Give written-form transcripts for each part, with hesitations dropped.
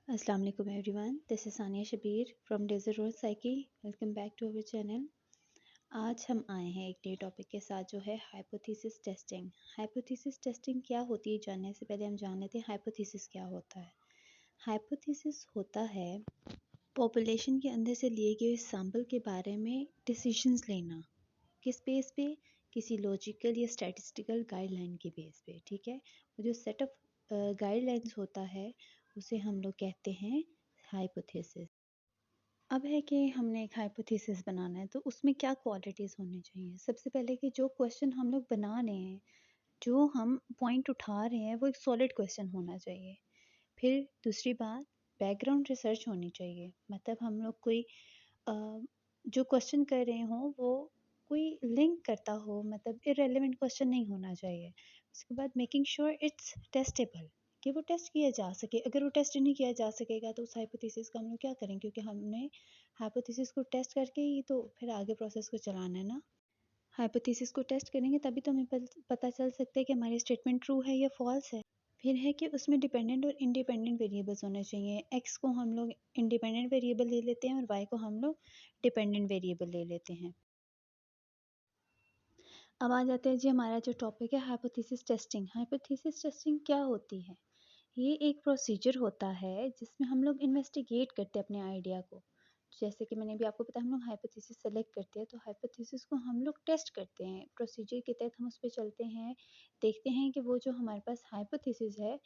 Assalamu alaikum everyone. This is Sania Shabir from Desert Road Psyche. Welcome back to our channel. आज हम आए हैं एक नए टॉपिक के साथ जो है हाइपोथेसिस टेस्टिंग। हाइपोथेसिस टेस्टिंग क्या होती है जानने से पहले हम जान लेते हैं हाइपोथेसिस क्या होता है। हाइपोथेसिस होता है पॉपुलेशन के अंदर से लिए गए सैंपल के बारे में डिसीजंस लेना। किस बेस पे? किसी लॉजिकल या स्टैटिस्टिकल गाइडलाइन के बेस पे। ठीक है, जो सेट ऑफ गाइडलाइंस होता है उसे हम लोग कहते हैं हाइपोथेसिस। अब है कि हमने एक हाइपोथेसिस बनाना है तो उसमें क्या क्वालिटीज़ होनी चाहिए। सबसे पहले कि जो क्वेश्चन हम लोग बना रहे हैं, जो हम पॉइंट उठा रहे हैं, वो एक सॉलिड क्वेश्चन होना चाहिए। फिर दूसरी बात, बैकग्राउंड रिसर्च होनी चाहिए। मतलब हम लोग कोई जो क्वेश्चन कर रहे हों वो कोई लिंक करता हो, मतलब इररेलेवेंट क्वेश्चन नहीं होना चाहिए। उसके बाद मेकिंग श्योर इट्स टेस्टेबल, कि वो टेस्ट किया जा सके। अगर वो टेस्ट नहीं किया जा सकेगा तो उस हाइपोथेसिस का हम लोग क्या करें, क्योंकि हमने हाइपोथेसिस को टेस्ट करके ही तो फिर आगे प्रोसेस को चलाना है ना। हाइपोथेसिस को टेस्ट करेंगे तभी तो हमें पता चल सकता है कि हमारी स्टेटमेंट ट्रू है या फॉल्स है। फिर है कि उसमें डिपेंडेंट और इंडिपेंडेंट वेरिएबल्स होने चाहिए। एक्स को हम लोग इंडिपेंडेंट वेरिएबल ले लेते हैं और वाई को हम लोग डिपेंडेंट वेरिएबल ले लेते हैं। अब आ जाते हैं जी हमारा जो टॉपिक है हाइपोथेसिस टेस्टिंग। हाइपोथेसिस टेस्टिंग क्या होती है? ये एक प्रोसीजर होता है जिसमें हम लोग इन्वेस्टिगेट करते हैं अपने आइडिया को। जैसे कि मैंने अभी आपको बताया, हम लोग हाइपोथेसिस सेलेक्ट करते हैं तो हाइपोथेसिस को हम लोग टेस्ट करते हैं। प्रोसीजर के तहत हम उस पर चलते हैं, देखते हैं कि वो जो हमारे पास हाइपोथेसिस है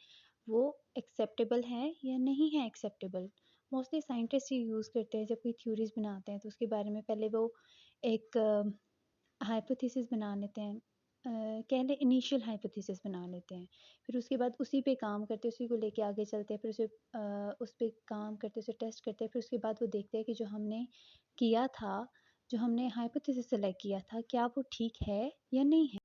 वो एक्सेप्टेबल है या नहीं है एक्सेप्टेबल। मोस्टली साइंटिस्ट ये यूज़ करते हैं जब कोई थ्योरीज बनाते हैं तो उसके बारे में पहले वो एक हाइपोथेसिस बना लेते हैं, कह लें इनिशियल हाइपोथेसिस बना लेते हैं। फिर उसके बाद उसी पे काम करते हैं, उसी को लेके आगे चलते हैं। फिर उसे उस पे काम करते हैं, उसे टेस्ट करते हैं। फिर उसके बाद वो देखते हैं कि जो हमने किया था, जो हमने हाइपोथेसिस सेलेक्ट किया था, क्या वो ठीक है या नहीं है।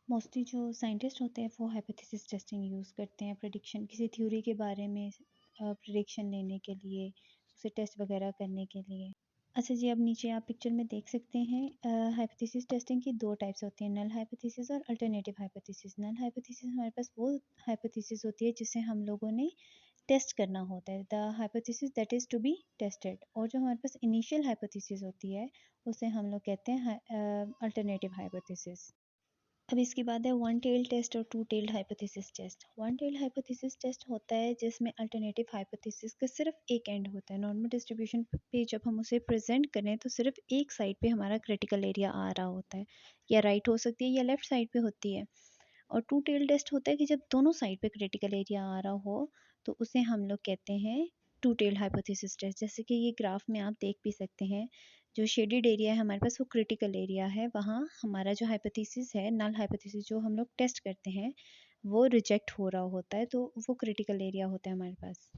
मोस्टली जो साइंटिस्ट होते हैं वो हाइपोथेसिस टेस्टिंग यूज़ करते हैं प्रेडिक्शन, किसी थ्योरी के बारे में प्रेडिक्शन लेने के लिए, उसे टेस्ट वगैरह करने के लिए। अच्छा जी, अब नीचे आप पिक्चर में देख सकते हैं हाइपोथेसिस टेस्टिंग की दो टाइप्स होती हैं, नल हाइपोथेसिस और अल्टरनेटिव हाइपोथेसिस। नल हाइपोथेसिस हमारे पास वो हाइपोथेसिस होती है जिसे हम लोगों ने टेस्ट करना होता है, the hypothesis that is to be tested. और जो हमारे पास इनिशियल हाइपोथेसिस होती है उसे हम लोग कहते हैं अल्टरनेटिव हाइपोथेसिस। अब इसके बाद है वन टेल्ड टेस्ट और two tailed hypothesis test. One tailed hypothesis test होता है जिसमें अल्टरनेटिव हाइपोथेसिस का सिर्फ एक एंड होता है। नॉर्मल डिस्ट्रीब्यूशन पे जब हम उसे प्रेजेंट करें तो सिर्फ एक साइड पे हमारा क्रिटिकल एरिया आ रहा होता है, या राइट हो सकती है या लेफ्ट साइड पे होती है। और टू टेल्ड टेस्ट होता है कि जब दोनों साइड पे क्रिटिकल एरिया आ रहा हो तो उसे हम लोग कहते हैं टू टेल्ड हाइपोथेसिस टेस्ट। जैसे कि ये ग्राफ में आप देख भी सकते हैं, जो शेडेड एरिया है हमारे पास वो क्रिटिकल एरिया है। वहाँ हमारा जो हाइपोथेसिस है, नल हाइपोथेसिस जो हम लोग टेस्ट करते हैं, वो रिजेक्ट हो रहा होता है, तो वो क्रिटिकल एरिया होता है हमारे पास।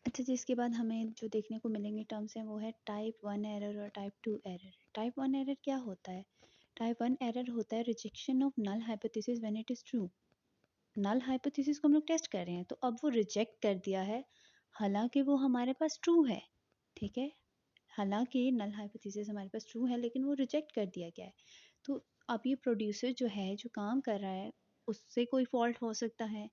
अच्छा जी, इसके बाद हमें जो देखने को मिलेंगे टर्म्स हैं वो है टाइप 1 एरर और टाइप 2 एरर। टाइप 1 एरर क्या होता है? टाइप 1 एरर होता है rejection of null hypothesis when it is true. Null hypothesis को हम लोग टेस्ट कर रहे हैं तो अब वो रिजेक्ट कर दिया है, हालांकि वो हमारे पास ट्रू है। ठीक है, हालांकि नल हाइपोथेसिस हमारे पास ट्रू है लेकिन वो रिजेक्ट कर दिया गया है। तो अब ये प्रोड्यूसर जो है, जो काम कर रहा है, उससे कोई फॉल्ट हो सकता है।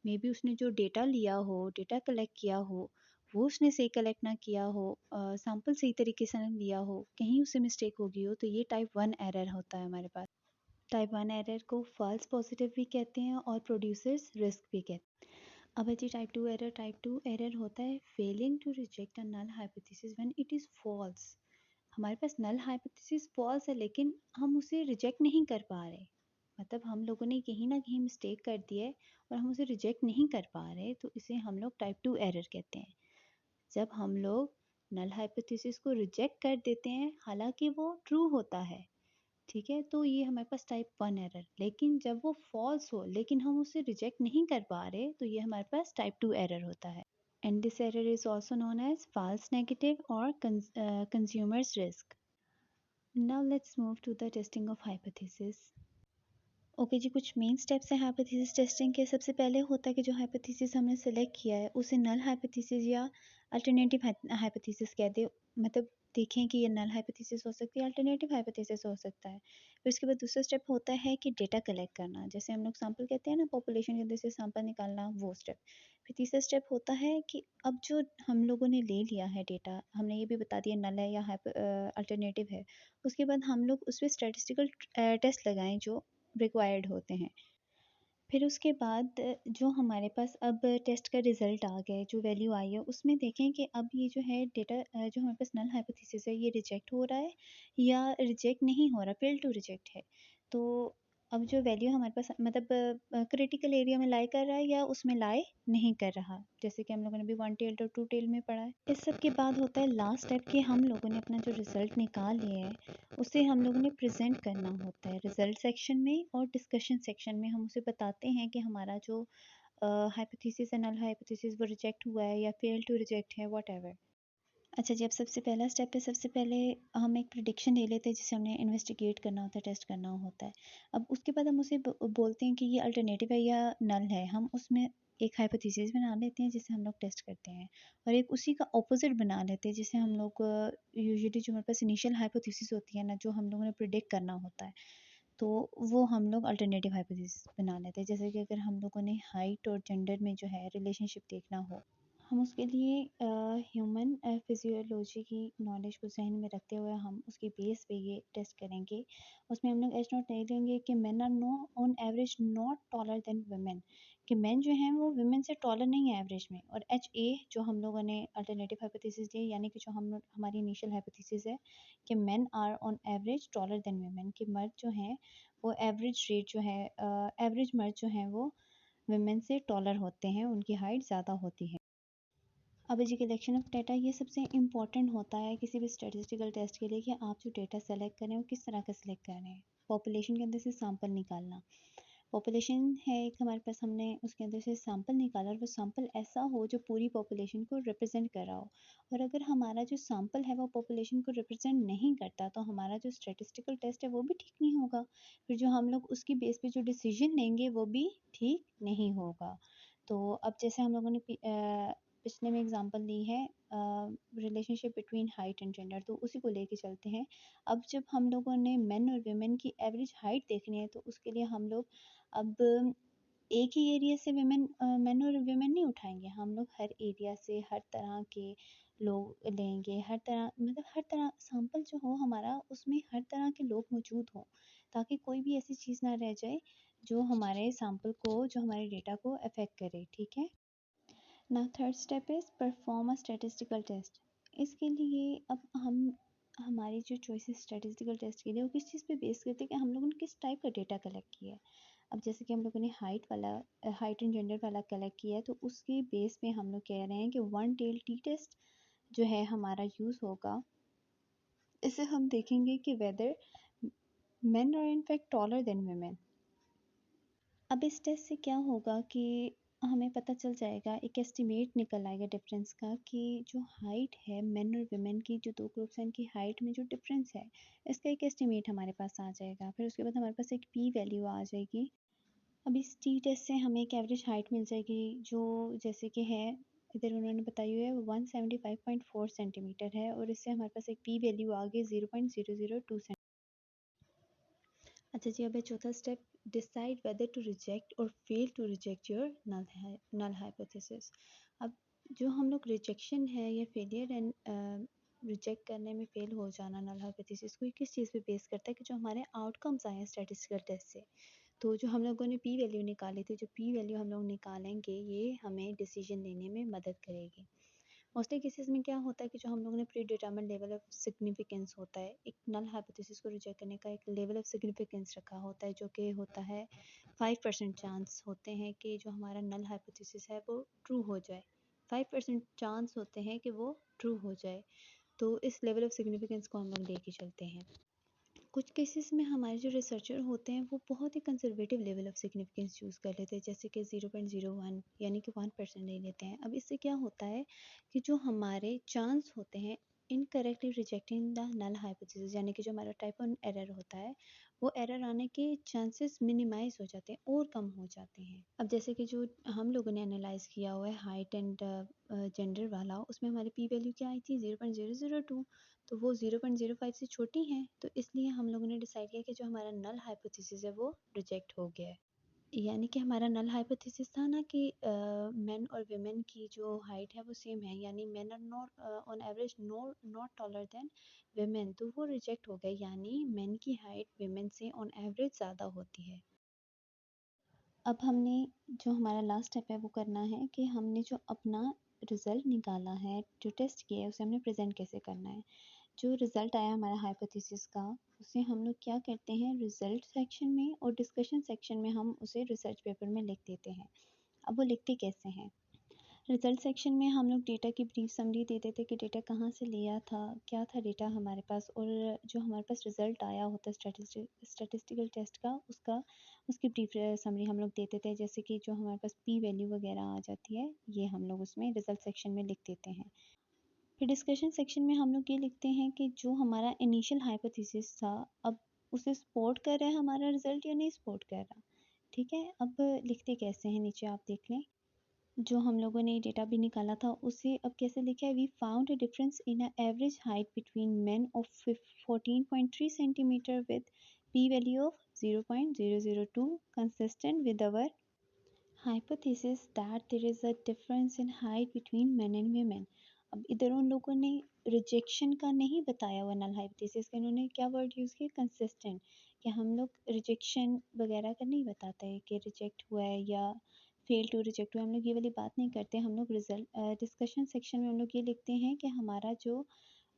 मे बी उसने जो डेटा लिया हो, डेटा कलेक्ट किया हो, वो उसने सही कलेक्ट ना किया हो, सैंपल सही तरीके से ना लिया हो, कहीं उससे मिस्टेक हो गई हो, तो ये टाइप 1 एरर होता है हमारे पास। टाइप 1 एरर को फॉल्स पॉजिटिव भी कहते हैं और प्रोड्यूसर्स रिस्क भी कहते हैं। अब है जी टाइप 2 एरर। टाइप 2 एरर होता है failing to reject a null hypothesis when it is false. हमारे पास नल हाइपोथेसिस फॉल्स है लेकिन हम उसे रिजेक्ट नहीं कर पा रहे। मतलब हम लोगों ने कहीं ना कहीं मिस्टेक कर दी है और हम उसे रिजेक्ट नहीं कर पा रहे, तो इसे हम लोग टाइप 2 एरर कहते हैं। जब हम लोग नल हाइपोथेसिस को रिजेक्ट कर देते हैं हालांकि वो ट्रू होता है, ठीक है, तो ये हमारे पास टाइप 1 एरर। लेकिन जब वो फॉल्स हो लेकिन हम उसे रिजेक्ट नहीं कर पा रहे तो ये हमारे पास टाइप 2 एरर होता है। And this error is also known as false negative और consumer's risk. Now let's move to the testing of hypothesis. Okay जी, कुछ मेन स्टेप्स हैं हाइपोथेसिस टेस्टिंग के। सबसे पहले होता है कि जो हाइपोथेसिस हमने सेलेक्ट किया है उसे नल हाइपोथेसिस या अल्टरनेटिव हाइपोथेसिस कहते हैं। मतलब देखें कि ये नल हाइपोथेसिस हो सकती है, अल्टरनेटिव हाइपोथेसिस हो सकता है। फिर उसके बाद दूसरा स्टेप होता है कि डेटा कलेक्ट करना, जैसे हम लोग सैंपल कहते हैं ना, पॉपुलेशन के अंदर से सैंपल निकालना, वो स्टेप। तीसरा स्टेप होता है कि अब जो हम लोगों ने ले लिया है डेटा, हमने ये भी बता दिया नल है या अल्टरनेटिव है, उसके बाद हम लोग उस पे स्टैटिस्टिकल टेस्ट लगाएं जो रिक्वायर्ड होते हैं। फिर उसके बाद जो हमारे पास अब टेस्ट का रिज़ल्ट आ गया है, जो वैल्यू आई है, उसमें देखें कि अब ये जो है डेटा जो हमारे पास नल हाइपोथेसिस है, ये रिजेक्ट हो रहा है या रिजेक्ट नहीं हो रहा, फेल टू रिजेक्ट है। तो अब जो वैल्यू हमारे पास मतलब क्रिटिकल एरिया में लाई कर रहा है या उसमें लाई नहीं कर रहा, जैसे कि हम लोगों ने भी वन टेल्ड और टू टेल में पढ़ा है। इस सब के बाद होता है लास्ट स्टेप कि हम लोगों ने अपना जो रिज़ल्ट निकाल लिया है उसे हम लोगों ने प्रेजेंट करना होता है रिजल्ट सेक्शन में और डिस्कशन सेक्शन में। हम उसे बताते हैं कि हमारा जो हाइपोथेसिस है, नल हाइपोथेसिस, वो रिजेक्ट हुआ है या फेल टू रिजेक्ट है, व्हाटएवर। अच्छा जी, अब सबसे पहला स्टेप है, सबसे पहले हम एक प्रिडिक्शन ले लेते हैं जिसे हमने इन्वेस्टिगेट करना होता है, टेस्ट करना होता है। अब उसके बाद हम उसे बोलते हैं कि ये अल्टरनेटिव है या नल है। हम उसमें एक हाइपोथेसिस बना लेते हैं जिसे हम लोग टेस्ट करते हैं, और एक उसी का ऑपोजिट बना लेते हैं जिसे हम लोग यूजुअली जो हमारे पास इनिशियल हाइपोथेसिस होती है ना, जो हम लोगों ने प्रिडिक्ट करना होता है, तो वो हम लोग अल्टरनेटिव हाइपोथेसिस बना लेते हैं। जैसे कि अगर हम लोगों ने हाइट और जेंडर में जो है रिलेशनशिप देखना हो, हम उसके लिए ह्यूमन फिजियोलॉजी की नॉलेज को जहन में रखते हुए हम उसके बेस पे ये टेस्ट करेंगे। उसमें हम लोग एच नॉट नहीं लेंगे कि men are no on average not taller than women, कि मेन जो हैं वो वुमेन से टॉलर नहीं है एवरेज में। और एच ए जो हम लोगों ने अल्टरनेटिव हाइपोथेसिस दी, यानी कि जो हम हमारी इनिशियल हाइपोथेसिस है कि men are on average taller than women, कि मर्द जो हैं वो एवरेज रेट जो है, एवरेज मर्द जो हैं वो वुमेन से टॉलर होते हैं, उनकी हाइट ज़्यादा होती है। अब जी कलेक्शन ऑफ डेटा ये सबसे इम्पॉर्टेंट होता है किसी भी स्टैटिस्टिकल टेस्ट के लिए, कि आप जो डेटा सेलेक्ट करें वो किस तरह का सेलेक्ट कर रहे हैं। पॉपुलेशन के अंदर से सैंपल निकालना, पॉपुलेशन है एक हमारे पास, हमने उसके अंदर से सैंपल निकाला और वो सैंपल ऐसा हो जो पूरी पॉपुलेशन को रिप्रेजेंट कर रहा हो। और अगर हमारा जो सैंपल है वो पॉपुलेशन को रिप्रेजेंट नहीं करता, तो हमारा जो स्टैटिस्टिकल टेस्ट है वो भी ठीक नहीं होगा। फिर जो हम लोग उसकी बेस पे जो डिसीजन लेंगे वो भी ठीक नहीं होगा। तो अब जैसे हम लोगों ने पिछले में एग्जांपल ली है relationship between height and gender, तो उसी को लेके चलते हैं। अब जब हम लोगों ने मेन और वुमेन की एवरेज हाइट देखनी है, तो उसके लिए हम लोग अब एक ही एरिया से मेन और वुमेन नहीं उठाएंगे, हम लोग हर एरिया से हर तरह के लोग लेंगे, हर तरह मतलब हर तरह सैंपल जो हो हमारा उसमें हर तरह के लोग मौजूद हों, ताकि कोई भी ऐसी चीज़ ना रह जाए जो हमारे सैंपल को, जो हमारे डेटा को अफेक्ट करे। ठीक है। Now third step is perform a statistical test. इसके लिए अब हम हमारी जो चॉइसेस स्टैटिस्टिकल टेस्ट के लिए वो किस चीज़ पे बेस करते हैं कि हम लोगों ने किस टाइप का डेटा कलेक्ट किया है। अब जैसे कि हम लोगों ने हाइट एंड जेंडर वाला कलेक्ट किया है, तो उसके बेस पे हम लोग कह रहे हैं कि वन टेल टी टेस्ट जो है हमारा यूज़ होगा। इसे हम देखेंगे कि whether men are in fact taller than women. अब इस टेस्ट से क्या होगा कि हमें पता चल जाएगा, एक एस्टिमेट निकल आएगा डिफरेंस का, कि जो हाइट है मेन और वुमेन की, जो दो ग्रुप्स हैं उनकी हाइट में जो डिफरेंस है, इसका एक एस्टिमेट हमारे पास आ जाएगा। फिर उसके बाद हमारे पास एक पी वैल्यू आ जाएगी। अब इस टी टेस्ट से हमें एक एवरेज हाइट मिल जाएगी, जो जैसे कि है इधर उन्होंने बताई हुई है 175.4 सेंटीमीटर है, और इससे हमारे पास एक पी वैल्यू आ गई 0.002 सेंटीमीटर। अच्छा जी, अब है चौथा step, decide whether to reject और fail to reject your null hypothesis. अब जो हम लोग रिजेक्शन है या फेलियर एंड रिजेक्ट करने में फेल हो जाना नल हाइपोथेसिस को, ये किस चीज़ पे बेस करता है, कि जो हमारे आउटकम्स आए हैं स्टैटिस्टिकल टेस्ट से। तो जो हम लोगों ने पी वैल्यू निकाली थी, जो पी वैल्यू हम लोग निकालेंगे, ये हमें डिसीजन लेने में मदद करेगी। मोस्टली केसेस में क्या होता है कि जो हम लोगों ने pre determined level of significance होता है, एक नल हाइपोथेसिस को रिजेक्ट करने का एक लेवल ऑफ सिग्निफिकेंस रखा होता है, जो कि होता है 5% चांस होते हैं कि जो हमारा नल हाइपोथेसिस है वो ट्रू हो जाए। 5% चांस होते हैं कि वो ट्रू हो जाए। तो इस लेवल ऑफ सिग्निफिकेंस को हम लोग लेके चलते हैं। कुछ केसेस में हमारे जो रिसर्चर होते हैं वो बहुत ही conservative level of significance choose कर लेते हैं, जैसे कि 0.01 यानी कि 1% ले लेते हैं। अब इससे क्या होता है कि जो हमारे चांस होते हैं incorrectly rejecting the null hypothesis, यानी कि जो हमारा टाइप ऑन एरर होता है, वो एरर आने के चांसेस मिनिमाइज हो जाते हैं और कम हो जाते हैं। अब जैसे कि जो हम लोगों ने एनालाइज किया हुआ है हाइट एंड जेंडर वाला, उसमें हमारी पी वैल्यू क्या आई थी 0.002, तो वो 0.05 से छोटी हैं, तो इसलिए हम लोगों ने डिसाइड किया कि जो हमारा नल हाइपोथेसिस है वो रिजेक्ट हो गया है। यानी कि हमारा नल हाइपोथेसिस था ना कि मेन और वुमेन की जो हाइट है वो सेम है, यानी men are not on average not taller than women, तो वो रिजेक्ट हो गए, यानी मेन की हाइट वुमेन से ऑन एवरेज ज़्यादा होती है। अब हमने जो हमारा लास्ट स्टेप है वो करना है कि हमने जो अपना रिज़ल्ट निकाला है, जो टेस्ट किया है, उसे हमने प्रेजेंट कैसे करना है। जो रिज़ल्ट आया हमारा हाइपोथेसिस का, उसे हम लोग क्या करते हैं, रिज़ल्ट सेक्शन में और डिस्कशन सेक्शन में हम उसे रिसर्च पेपर में लिख देते हैं। अब वो लिखते कैसे हैं, रिजल्ट सेक्शन में हम लोग डेटा की ब्रीफ समरी दे देते कि डेटा कहाँ से लिया था, क्या था डेटा हमारे पास, और जो हमारे पास रिजल्ट आया होता है स्टैटिस्टिकल टेस्ट का, उसकी ब्रीफ समरी हम लोग दे देते हैं, जैसे कि जो हमारे पास पी वैल्यू वगैरह आ जाती है, ये हम लोग उसमें रिजल्ट सेक्शन में लिख देते हैं। फिर डिस्कशन सेक्शन में हम लोग ये लिखते हैं कि जो हमारा इनिशियल हाइपोथेसिस था, अब उसे सपोर्ट कर रहा है हमारा रिजल्ट या नहीं सपोर्ट कर रहा। ठीक है, अब लिखते कैसे हैं, नीचे आप देख लें। जो हम लोगों ने डेटा भी निकाला था उसे अब कैसे लिखा है, we found a difference in a average height between men of 14.3 centimetre with p value of 0.002 consistent with our hypothesis that there is a difference in height between men and women। अब इधर उन लोगों ने rejection का नहीं बताया हुआ null hypothesis का, इन्होंने क्या वर्ड यूज़ किया, कंसिस्टेंट, कि हम लोग रिजेक्शन वगैरह का नहीं बताते हैं कि रिजेक्ट हुआ है या फेल टू रिजेक्ट हुआ, हम लोग ये वाली बात नहीं करते। हम लोग रिजल्ट डिस्कशन सेक्शन में हम लोग ये लिखते हैं कि हमारा जो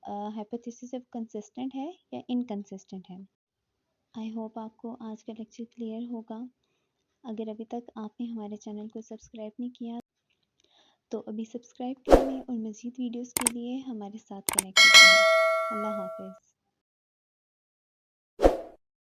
हाइपोथेसिस है कंसिस्टेंट है या इनकंसिस्टेंट है। आई होप आपको आज का लेक्चर क्लियर होगा। अगर अभी तक आपने हमारे चैनल को सब्सक्राइब नहीं किया तो अभी सब्सक्राइब कर लें और मज़ीद वीडियोस के लिए हमारे साथ कनेक्टेड रहें। अल्लाह हाफ़िज़।